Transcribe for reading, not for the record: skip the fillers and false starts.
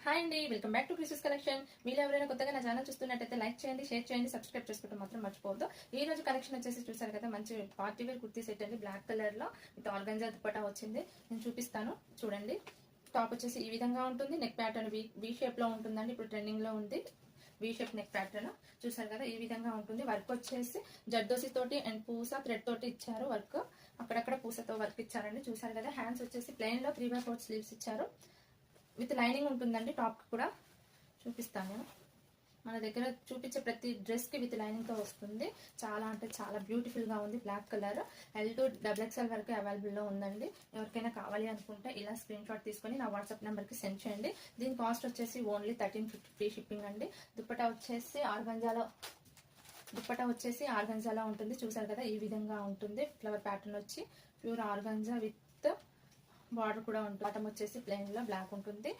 Hi అండి, welcome back to princess collection. మీరు ఎవరైనా కొత్తగా నా ఛానల్ చూస్తున్నట్టయితే లైక్ చేయండి, షేర్ చేయండి, సబ్స్క్రైబ్ చేసుకుంటే మాత్రం మర్చిపోవద్దు. ఈ రోజు కలెక్షన్ వచ్చేసి చూసారు కదా, మంచి పార్టీ వేర్ కుర్తీ సెట్ అండి. బ్లాక్ కలర్ లో విత్ ఆర్గంజా దుపట్టా వచ్చింది. నేను చూపిస్తాను చూడండి. టాప్ వచ్చేసి ఈ విధంగా ఉంటుంది. నెక్ ప్యాటర్న్ వి షేప్ లో ఉంటుందండి. ఇప్పుడు ట్రెండింగ్ లో ఉంది వి షేప్ నెక్ ప్యాటర్న్. చూసారు కదా, ఈ విధంగా ఉంటుంది. వర్క్ వచ్చేసి జర్దోసి తోటి అండ్ పూస థ్రెడ్ తోటి ఇచ్చారు. వర్క్ అక్కడక్కడ పూసతో వర్క్ ఇచ్చారండి. చూసారు కదా, హ్యాండ్స్ వచ్చేసి ప్లెయిన్ లో 3/4 స్లీవ్స్ ఇచ్చారు. విత్ లైనింగ్ ఉంటుందండి. టాప్ కూడా చూపిస్తాను. మన దగ్గర చూపించే ప్రతి డ్రెస్ కి విత్ లైనింగ్ తో వస్తుంది. చాలా అంటే చాలా బ్యూటిఫుల్ గా ఉంది. Black colour L to XXL వరకు అవైలబుల్ లో ఉందండి. ఎవరికైనా కావాలి అనుకుంటే ఇలా స్క్రీన్ షాట్ తీసుకొని నా వాట్సాప్ నెంబర్ కి సెండ్ చేయండి. దీని కాస్ట్ వచ్చేసి ఓన్లీ 1350 ఫ్రీ షిప్పింగ్ అండి. దుపట్టా వచ్చేసి ఆర్గంజాలో ఉంటుంది. చూసారు కదా, ఈ విధంగా ఉంటుంది. ఫ్లవర్ ప్యాటర్న్ వచ్చి ప్యూర్ ఆర్గంజా విత్ బార్డర్ కూడా ఉంటుంది. బాటమ్ వచ్చేసి ప్లెయిన్ లో బ్లాక్ ఉంటుంది.